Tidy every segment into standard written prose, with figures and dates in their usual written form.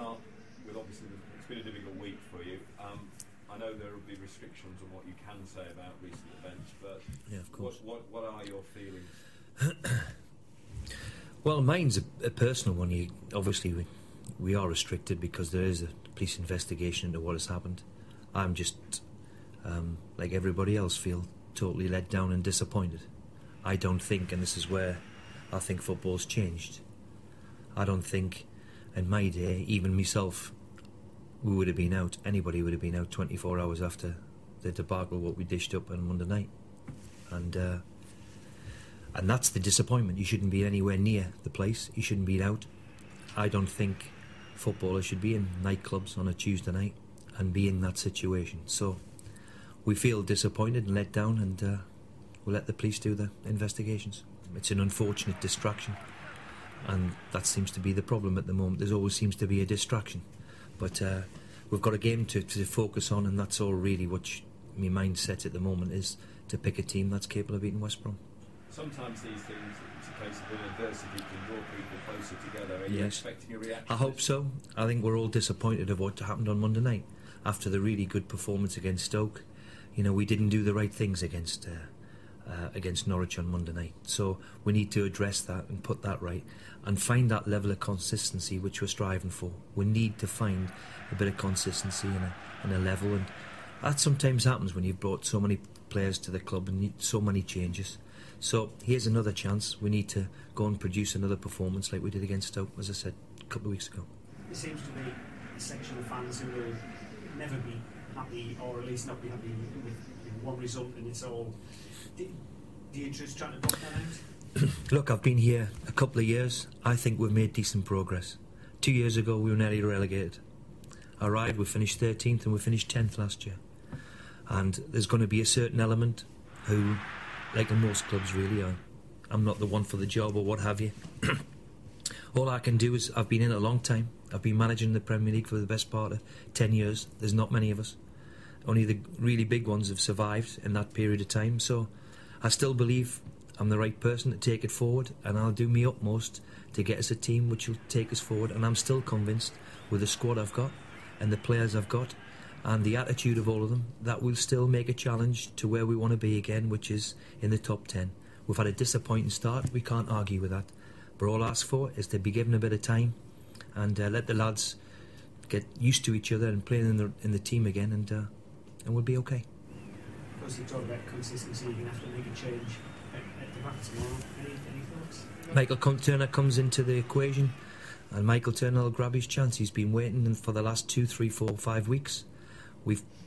start with obviously it's been a difficult week for you. I know there will be restrictions on what you can say about recent events, but yeah, of course. What are your feelings? Well, mine's a personal one. Obviously, we are restricted because there is a police investigation into what has happened. I'm just, like everybody else, feel totally let down and disappointed. I don't think, and this is where I think football's changed, I don't think in my day, even myself, we would have been out, anybody would have been out 24 hours after the debacle what we dished up on Monday night. And that's the disappointment. You shouldn't be anywhere near the place. You shouldn't be out. I don't think footballers should be in nightclubs on a Tuesday night and be in that situation. So we feel disappointed and let down, and we'll let the police do the investigations. It's an unfortunate distraction, and that seems to be the problem at the moment. There always seems to be a distraction. But we've got a game to focus on, and that's all really what my mindset at the moment is, to pick a team that's capable of beating West Brom. Sometimes these things, it's a case of adversity can draw people closer together. Are you Yes. expecting a reaction? I hope so. I think we're all disappointed of what happened on Monday night. After the really good performance against Stoke, we didn't do the right things against Norwich on Monday night. So we need to address that and put that right and find that level of consistency which we're striving for. We need to find a bit of consistency and a level, and that sometimes happens when you've brought so many players to the club and so many changes. So here's another chance. We need to go and produce another performance like we did against Stoke, as I said a couple of weeks ago. There seems to be a section of fans who will never be happy, or at least not be happy with one result, and it's all. Do you just try to block that out? Look, I've been here a couple of years. I think we've made decent progress. 2 years ago we were nearly relegated. I arrived, we finished 13th and we finished 10th last year. And there's going to be a certain element who, like in most clubs really, I'm not the one for the job or what have you. All I can do is, I've been in it a long time. I've been managing the Premier League for the best part of 10 years. There's not many of us. Only the really big ones have survived in that period of time. So I still believe I'm the right person to take it forward, and I'll do my utmost to get us a team which will take us forward. And I'm still convinced, with the squad I've got and the players I've got and the attitude of all of them, that we'll still make a challenge to where we want to be again, which is in the top 10. We've had a disappointing start, we can't argue with that, but all I ask for is to be given a bit of time and let the lads get used to each other and playing in the team again, and we'll be okay. Of course, you talk about consistency, you're going to have to make a change at the back tomorrow. Any thoughts? Michael Turner comes into the equation, and Michael Turner will grab his chance. He's been waiting for the last 2, 3, 4, 5 weeks.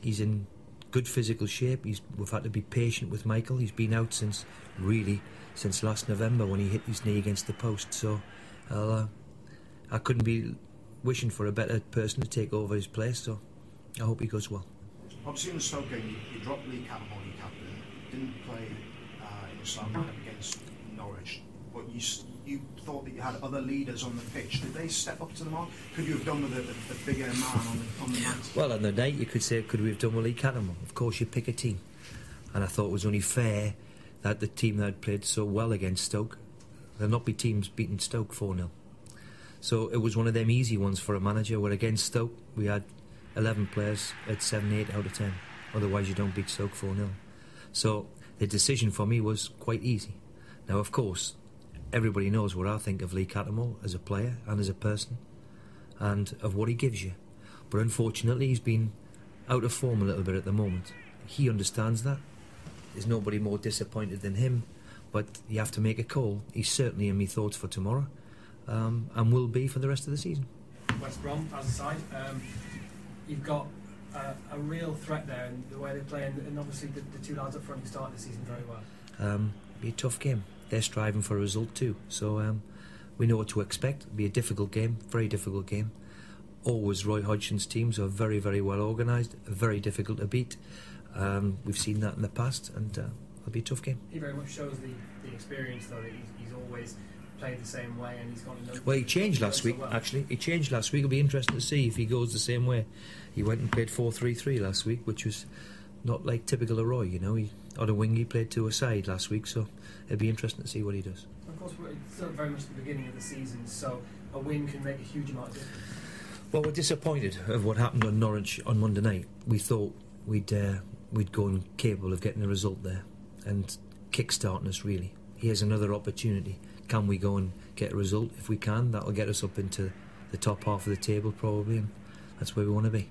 He's in good physical shape. We've had to be patient with Michael. He's been out since last November when he hit his knee against the post. So I couldn't be wishing for a better person to take over his place. So I hope he goes well. Obviously in the Stoke game, you dropped Lee Cattermole, your captain, didn't play in the Southampton against Norwich, but you thought that you had other leaders on the pitch. Did they step up to the mark? Could you have done with a bigger man on the night? Well, on the night you could say, could we have done with Lee Cattermole? Of course, you pick a team, and I thought it was only fair that the team that had played so well against Stoke, there'll not be teams beating Stoke 4-0. So it was one of them easy ones for a manager, where against Stoke we had 11 players at 7, 8 out of 10. Otherwise you don't beat Stoke 4-0. So the decision for me was quite easy. Now, of course, everybody knows what I think of Lee Cattermole as a player and as a person, and of what he gives you. But unfortunately he's been out of form a little bit at the moment. He understands that. There's nobody more disappointed than him, but you have to make a call. He's certainly in my thoughts for tomorrow, and will be for the rest of the season. West Brom, as a side, you've got a real threat there in the way they play, and obviously the two lads up front who started the season very well. Be a tough game. They're striving for a result too, so we know what to expect. It'll be a difficult game, very difficult game. Always Roy Hodgson's teams are very, very well organised, very difficult to beat. We've seen that in the past, and it'll be a tough game. He very much shows the experience, though, that he's always played the same way, and he's got no. Well, he changed last week, actually. He changed last week. It'll be interesting to see if he goes the same way. He went and played 4-3-3 last week, which was not like typical of Roy, He on a wing, he played to a side last week, so it'll be interesting to see what he does. Of course, it's still very much the beginning of the season, so a win can make a huge amount of difference. Well, we're disappointed of what happened on Norwich on Monday night. We thought we'd go and capable of getting a result there and kick-starting us, really. Here's another opportunity. Can we go and get a result? If we can, that'll get us up into the top half of the table probably, and that's where we want to be.